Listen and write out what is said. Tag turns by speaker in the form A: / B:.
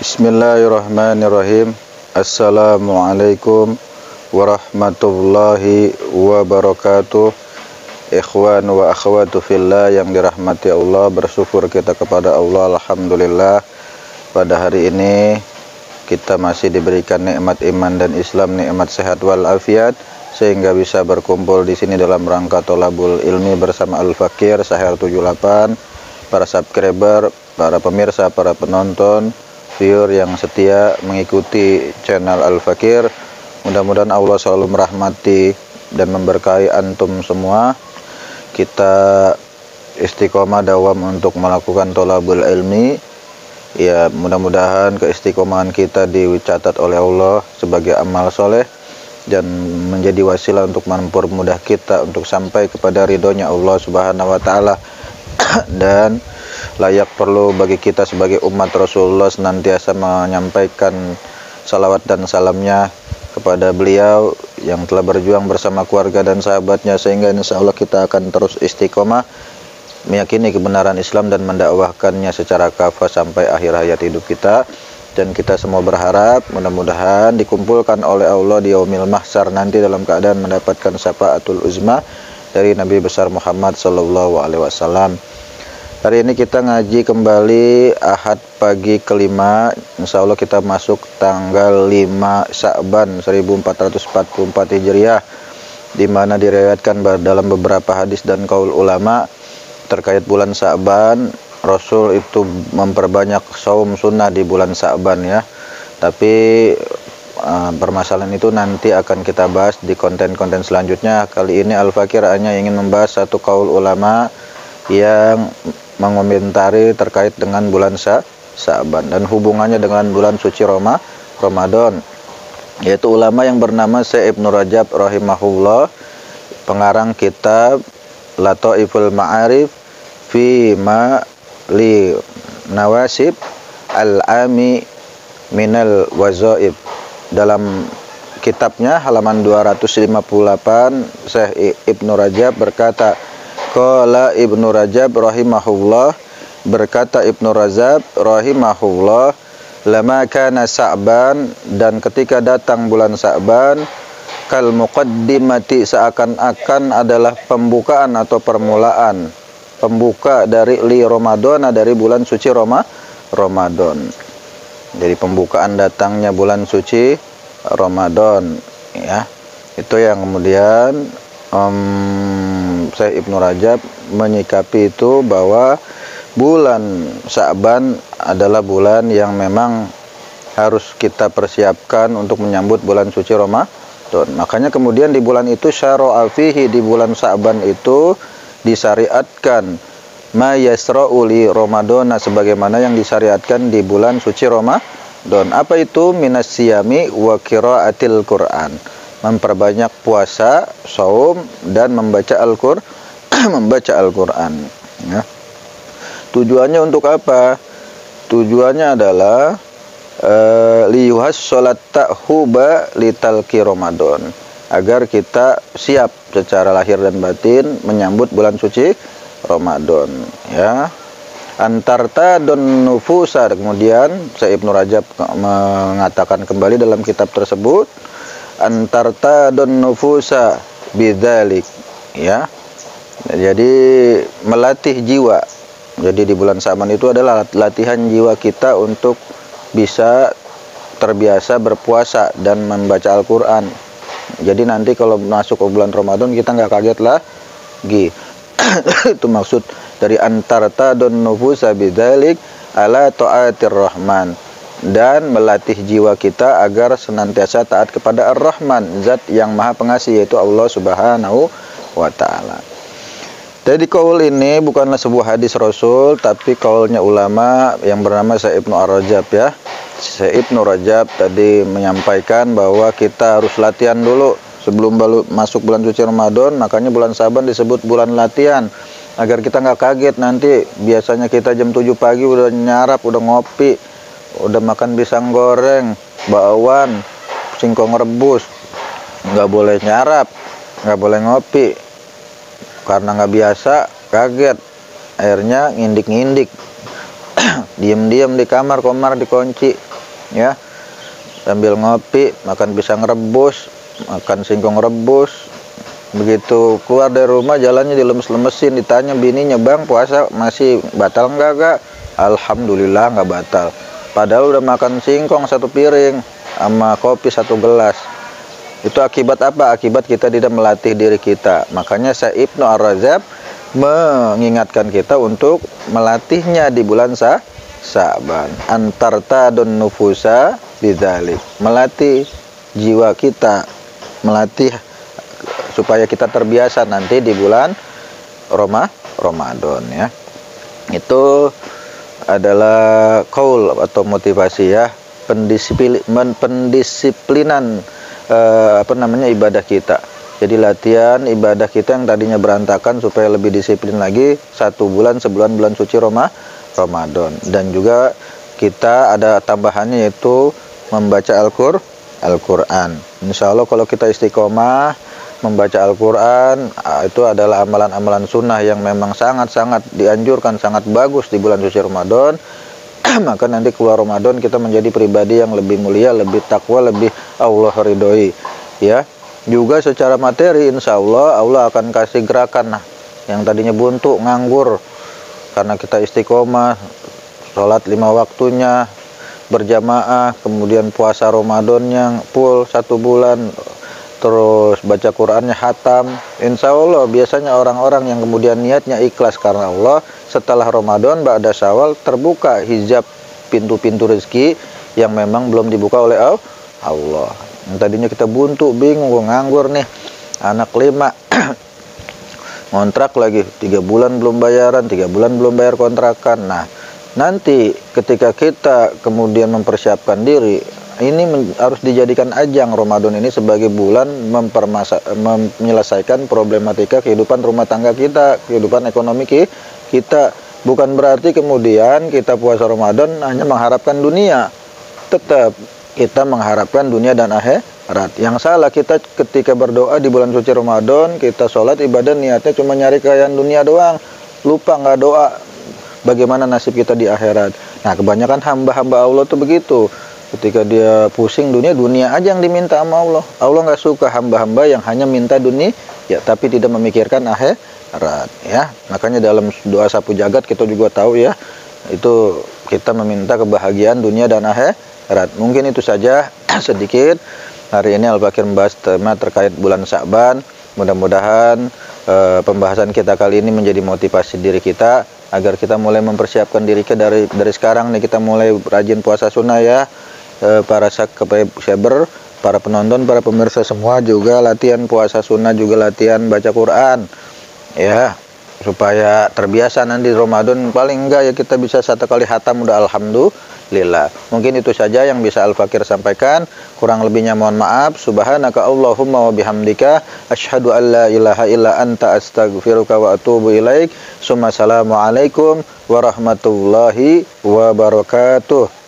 A: Bismillahirrahmanirrahim. Assalamualaikum warahmatullahi wabarakatuh. Ikhwan wa akhwatu fillah yang dirahmati Allah, bersyukur kita kepada Allah, alhamdulillah. Pada hari ini kita masih diberikan nikmat iman dan Islam, nikmat sehat wal afiat, sehingga bisa berkumpul di sini dalam rangka tholabul ilmi bersama Al-Fakir Sahir 78, para subscriber, para pemirsa, para penonton, viewer yang setia mengikuti channel Al-Fakir. Mudah-mudahan Allah selalu merahmati dan memberkahi antum semua. Kita istiqomah dawam untuk melakukan tholabul ilmi. Ya, mudah-mudahan keistiqomahan kita dicatat oleh Allah sebagai amal soleh dan menjadi wasilah untuk mempermudah kita untuk sampai kepada ridhonya Allah Subhanahu wa taala. Dan layak perlu bagi kita sebagai umat Rasulullah senantiasa menyampaikan salawat dan salamnya kepada beliau yang telah berjuang bersama keluarga dan sahabatnya, sehingga insya Allah kita akan terus istiqomah meyakini kebenaran Islam dan mendakwahkannya secara kafah sampai akhir hayat hidup kita. Dan kita semua berharap mudah-mudahan dikumpulkan oleh Allah di yaumil mahsyar nanti dalam keadaan mendapatkan syafaatul uzma dari Nabi besar Muhammad sallallahu alaihi wasallam. Hari ini kita ngaji kembali Ahad pagi kelima. Insya Allah kita masuk tanggal 5 Sya'ban 1444 Hijriah, di mana diriwayatkan dalam beberapa hadis dan qaul ulama terkait bulan Sya'ban, Rasul itu memperbanyak saum sunnah di bulan Sya'ban ya. Tapi permasalahan itu nanti akan kita bahas di konten-konten selanjutnya. Kali ini Al-Fakir hanya ingin membahas satu qaul ulama yang mengomentari terkait dengan bulan Sya'ban dan hubungannya dengan bulan suci Ramadan, yaitu ulama yang bernama Syekh Ibnu Rajab rahimahullah, pengarang kitab Lataiful Ma'arif fi ma li nawasib al-ami minal wazaib. Dalam kitabnya halaman 258, Syekh Ibnu Rajab berkata, qala Ibnu Rajab rahimahullah, berkata Ibnu Rajab rahimahullah, lama kana Sya'ban, dan ketika datang bulan Sya'ban, kal muqaddimati, seakan-akan adalah pembukaan atau permulaan, pembuka dari li Ramadan, dari bulan suci Ramadan. Jadi pembukaan datangnya bulan suci Ramadan ya. Itu yang kemudian Syekh Ibnu Rajab menyikapi itu bahwa bulan Sya'ban adalah bulan yang memang harus kita persiapkan untuk menyambut bulan suci Ramadan. Makanya kemudian di bulan itu syara'a fihi, di bulan Sya'ban itu disyariatkan ma yasra'u li Ramadan, sebagaimana yang disyariatkan di bulan suci Ramadan. Apa itu? Minas siyami wa qiraatil Qur'an, memperbanyak puasa, saum, dan membaca Al-Qur'an ya. Tujuannya untuk apa? Tujuannya adalah liyuhas sholat ta'huba litalki Ramadan, agar kita siap secara lahir dan batin menyambut bulan suci Ramadan ya. Antarta don nufusa, kemudian Syekh Ibnu Rajab mengatakan kembali dalam kitab tersebut, antarta don nufusa bidzalik ya. Jadi melatih jiwa. Jadi di bulan Sya'ban itu adalah latihan jiwa kita untuk bisa terbiasa berpuasa dan membaca Al-Quran. Jadi nanti kalau masuk ke bulan Ramadan kita nggak kaget lagi. Itu maksud dari antarta don nufusa bidzalik ala ta'atir rahman, dan melatih jiwa kita agar senantiasa taat kepada Ar-Rahman, zat yang maha pengasih, yaitu Allah Subhanahu wa ta'ala. Jadi kaul ini bukanlah sebuah hadis Rasul, tapi kaulnya ulama yang bernama Syekh Ibnu Rajab ya. Syekh Ibnu Rajab tadi menyampaikan bahwa kita harus latihan dulu sebelum masuk bulan suci Ramadan. Makanya bulan Sya'ban disebut bulan latihan, agar kita nggak kaget nanti. Biasanya kita jam 7 pagi udah nyarap, udah ngopi, udah makan pisang goreng, bakwan, singkong rebus. Nggak boleh nyarap, nggak boleh ngopi, karena nggak biasa, kaget, akhirnya ngindik-ngindik, diem-diem di kamar, komar dikunci, ya, sambil ngopi, makan pisang rebus, makan singkong rebus. Begitu keluar dari rumah jalannya dilemes-lemesin, ditanya bininya, "Bang, puasa masih batal enggak?" Alhamdulillah nggak batal. Padahal udah makan singkong 1 piring sama kopi 1 gelas. Itu akibat apa? Akibat kita tidak melatih diri kita. Makanya Syekh Ibnu Ar-Rajab mengingatkan kita untuk melatihnya di bulan Sa'ban. Antartadun nufusa bidzalik. Melatih jiwa kita, melatih supaya kita terbiasa nanti di bulan Ramadan, ya. Itu adalah qaul atau motivasi, ya, pendisiplinan ibadah kita. Jadi latihan ibadah kita yang tadinya berantakan supaya lebih disiplin lagi 1 bulan sebelum bulan suci Ramadan. Dan juga kita ada tambahannya, yaitu membaca Al-Quran. Insya Allah kalau kita istiqomah membaca Al-Quran, itu adalah amalan-amalan sunnah yang memang sangat-sangat dianjurkan, sangat bagus di bulan suci Ramadan. Maka nanti keluar Ramadan kita menjadi pribadi yang lebih mulia, lebih takwa, lebih Allah ridhoi, ya. Juga secara materi insya Allah akan kasih gerakan, yang tadinya buntu, nganggur, karena kita istiqomah, sholat 5 waktunya berjamaah, kemudian puasa Ramadannya full 1 bulan, terus baca Qurannya hatam. Insya Allah biasanya orang-orang yang kemudian niatnya ikhlas karena Allah, setelah Ramadan ba'da Syawal terbuka hijab pintu-pintu rezeki yang memang belum dibuka oleh Allah. Yang tadinya kita buntu, bingung, nganggur nih, anak 5 ngontrak lagi 3 bulan belum bayaran, 3 bulan belum bayar kontrakan. Nah, nanti ketika kita kemudian mempersiapkan diri, ini harus dijadikan ajang Ramadan ini sebagai bulan menyelesaikan problematika kehidupan rumah tangga kita, kehidupan ekonomi kita. Bukan berarti kemudian kita puasa Ramadan hanya mengharapkan dunia. Tetap kita mengharapkan dunia dan akhirat. Yang salah kita ketika berdoa di bulan suci Ramadan, kita sholat ibadah niatnya cuma nyari kekayaan dunia doang, lupa nggak doa bagaimana nasib kita di akhirat. Nah, kebanyakan hamba-hamba Allah tuh begitu. Ketika dia pusing dunia aja yang diminta sama Allah. Allah nggak suka hamba-hamba yang hanya minta dunia, ya, tapi tidak memikirkan akhirat, ya. Makanya dalam doa sapu jagat kita juga tahu, ya, itu kita meminta kebahagiaan dunia dan akhirat. Mungkin itu saja sedikit hari ini Al-Fakir membahas tema terkait bulan Sa'ban. Mudah-mudahan pembahasan kita kali ini menjadi motivasi diri kita agar kita mulai mempersiapkan diri kita dari sekarang nih, kita mulai rajin puasa sunnah, ya. Para subscriber, para penonton, para pemirsa semua juga latihan puasa sunnah, juga latihan baca Quran, ya, supaya terbiasa nanti Ramadan paling enggak ya kita bisa 1 kali khatam udah alhamdulillah. Mungkin itu saja yang bisa Al-Fakir sampaikan, kurang lebihnya mohon maaf. Subhanaka Allahumma wa bihamdika asyhadu an la ilaha illa anta astaghfiruka wa atubu ilaik. Assalamualaikum warahmatullahi wabarakatuh.